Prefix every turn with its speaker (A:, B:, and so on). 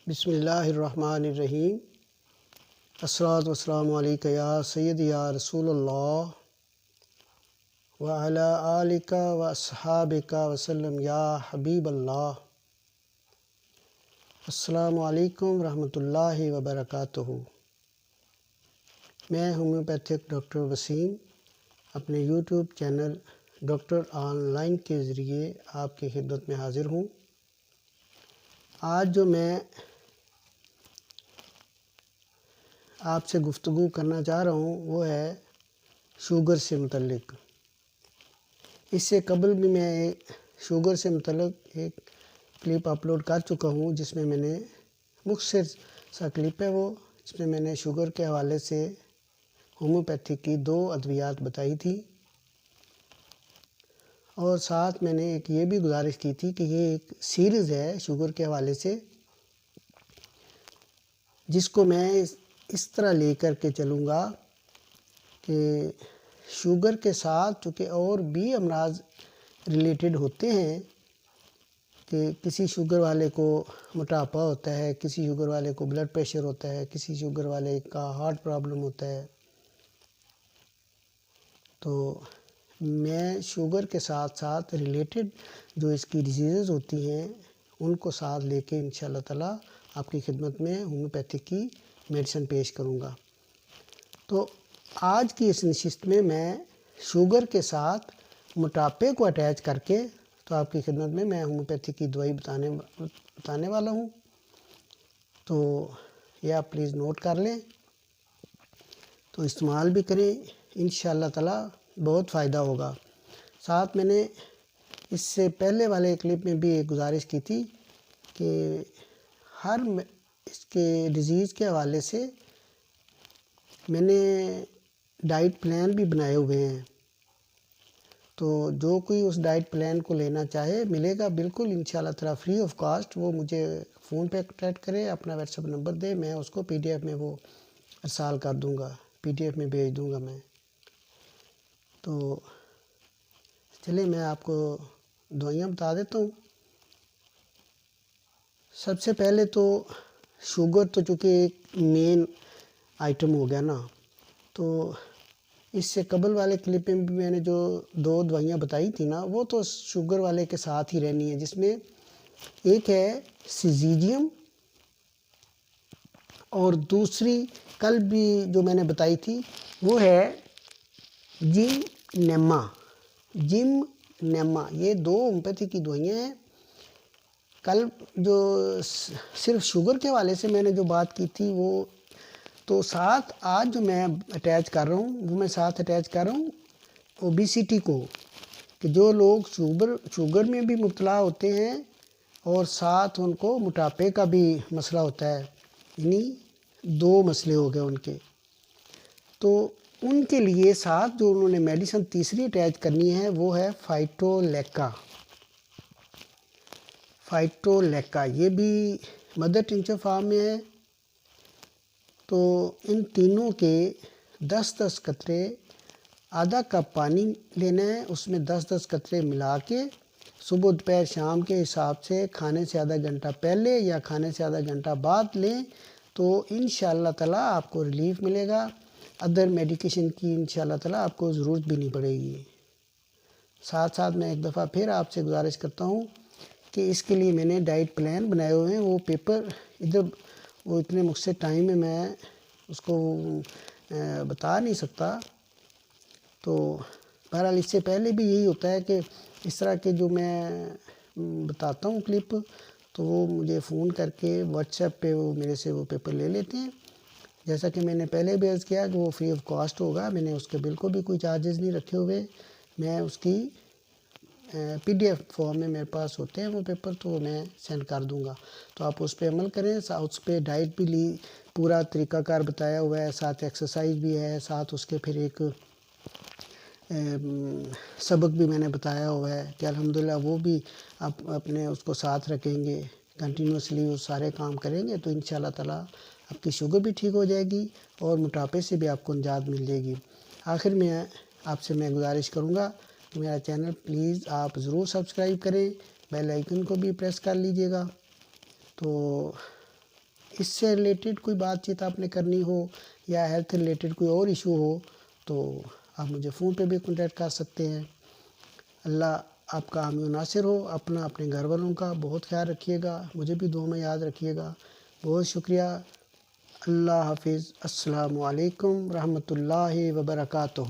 A: بسم اللہ الرحمن الرحیم۔ الصلاۃ والسلام علیکہ یا سید یا رسول اللہ وعلی آلک و اصحابک وسلم یا حبیب اللہ۔ السلام علیکم ورحمۃ اللہ وبرکاتہ۔ میں ہومیوپیتھک ڈاکٹر وسیم اپنے YouTube channel doctor on line کے ذریعے آپ کی خدمت میں حاضر ہوں۔ آج جو میں آپ سے گفتگو کرنا چاہ رہا ہوں وہ ہے شوگر سے متعلق۔ اس سے قبل بھی میں شوگر سے متعلق ایک کلپ اپلوڈ کر چکا ہوں، جس میں نے مختصر سا کلپ ہے وہ، جس میں نے شوگر کے حوالے سے ہومیوپیتھی کی 2 ادویات بتائی تھی، اور ساتھ میں نے ایک یہ بھی گزارش کی تھی کہ یہ ایک سیریز ہے شوگر کے حوالے سے، جس کو میں اس طرح لے کر کے چلوں گا کہ شوگر کے ساتھ چونکہ اور بھی امراض ریلیٹڈ ہوتے ہیں، کہ کسی شوگر والے کو موٹاپا ہوتا ہے، کسی شوگر والے کو بلڈ پریشر ہوتا ہے، کسی شوگر والے کا ہارٹ پرابلم ہوتا ہے، تو میں شوگر کے ساتھ ساتھ ریلیٹڈ جو اس کی ڈیزیزز ہوتی ہیں ان کو ساتھ لے کے انشاءاللہ تعالیٰ آپ کی خدمت میں ہومیوپیتھی کی میڈیسن پیش کروں گا۔ تو آج کی اس نشست میں شوگر کے ساتھ موٹاپے کو اٹیچ کر کے تو آپ کی خدمت میں ہومیوپیتھی کی دوائی بتانے والا ہوں، تو یہ آپ پلیز نوٹ کر لیں، تو استعمال بھی کریں، انشاءاللہ تعالیٰ بہت فائدہ ہوگا۔ ساتھ میں نے اس سے پہلے والے کلپ میں بھی ایک گزارش کی تھی کہ ہر اس کے ڈیزیز کے حوالے سے میں نے ڈائٹ پلان بھی بنائے ہوئے ہیں، تو جو کوئی اس ڈائٹ پلان کو لینا چاہے ملے گا بالکل انشاءاللہ تعالیٰ فری آف کاسٹ۔ وہ مجھے فون پہ کنٹیکٹ کرے، اپنا واٹس ایپ نمبر دے، میں اس کو PDF میں وہ ارسال کر دوں گا، PDF میں بھیج دوں گا میں۔ تو چلیں میں آپ کو دوائیاں بتا دیتا ہوں۔ سب سے پہلے تو شوگر تو چونکہ ایک مین آئٹم ہو گیا نا، تو اس سے قبل والے کلپ میں بھی میں نے جو 2 دوائیاں بتائی تھی نا، وہ تو شوگر والے کے ساتھ ہی رہنی ہے، جس میں ایک ہے سیزیڈیم اور دوسری کل بھی جو میں نے بتائی تھی وہ ہے جم نیما۔ یہ 2 ہومیوپیتھی کی دوائیاں ہیں۔ کل جو صرف شوگر کے حوالے سے میں نے جو بات کی تھی وہ تو ساتھ آج جو میں اٹیچ کر رہا ہوں وہ میں ساتھ اٹیچ کر رہا ہوں اوبیسٹی کو، کہ جو لوگ شوگر میں بھی مبتلا ہوتے ہیں اور ساتھ ان کو موٹاپے کا بھی مسئلہ ہوتا ہے، یعنی 2 مسئلے ہو گئے ان کے، تو ان کے لیے ساتھ جو انہوں نے میڈیسن تیسری اٹیچ کرنی ہے وہ ہے فائٹولیکا۔ یہ بھی مدر ٹنچر فارم میں ہے، تو ان تینوں کے 10 قطرے، آدھا کپ پانی لینا ہے، اس میں 10 قطرے ملا کے صبح دوپہر شام کے حساب سے کھانے سے آدھا گھنٹہ پہلے یا کھانے سے آدھا گھنٹہ بعد لیں، تو انشاءاللہ تعالیٰ آپ کو ریلیف ملے گا۔ ادر میڈیکیشن کی انشاءاللہ تعالیٰ آپ کو ضرورت بھی نہیں پڑے گی۔ ساتھ میں ایک دفعہ پھر آپ سے گزارش کرتا ہوں کہ اس کے لیے میں نے ڈائٹ پلان بنائے ہوئے ہیں، وہ پیپر ادھر وہ اتنے مجھ سے ٹائم میں اس کو بتا نہیں سکتا، تو بہرحال اس سے پہلے بھی یہی ہوتا ہے کہ اس طرح کے جو میں بتاتا ہوں کلپ، تو وہ مجھے فون کر کے واٹس ایپ پہ وہ میرے سے وہ پیپر لے لیتے ہیں۔ جیسا کہ میں نے پہلے بھی عرض کیا کہ وہ فری آف کاسٹ ہوگا، میں نے اس کے بالکل بھی کوئی چارجز نہیں رکھے ہوئے، میں اس کی PDF فارم میں میرے پاس ہوتے ہیں وہ پیپر، تو میں سینڈ کر دوں گا، تو آپ اس پہ عمل کریں۔ اس پہ ڈائٹ بھی پورا طریقہ کار بتایا ہوا ہے، ساتھ ایکسرسائز بھی ہے، ساتھ اس کے پھر ایک سبق بھی میں نے بتایا ہوا ہے کہ الحمدللہ وہ بھی آپ اپنے اس کو ساتھ رکھیں گے، کنٹینیوسلی وہ سارے کام کریں گے، تو انشاءاللہ تعالیٰ آپ کی شوگر بھی ٹھیک ہو جائے گی اور موٹاپے سے بھی آپ کو نجات مل جائے گی۔ آخر میں آپ سے میں گزارش کروں گا کہ میرا چینل پلیز آپ ضرور سبسکرائب کریں، بیل آئیکن کو بھی پریس کر لیجئے گا، تو اس سے ریلیٹڈ کوئی بات چیت آپ نے کرنی ہو یا ہیلتھ ریلیٹڈ کوئی اور ایشو ہو تو آپ مجھے فون پہ بھی کنٹیکٹ کر سکتے ہیں۔ اللہ آپ کا حامی و ناصر ہو، اپنے گھر والوں کا بہت خیال رکھیے گا، مجھے بھی دعا میں یاد رکھیے گا۔ بہت شکریہ۔ اللہ حافظ۔ السلام علیکم ورحمۃ اللہ وبرکاتہ۔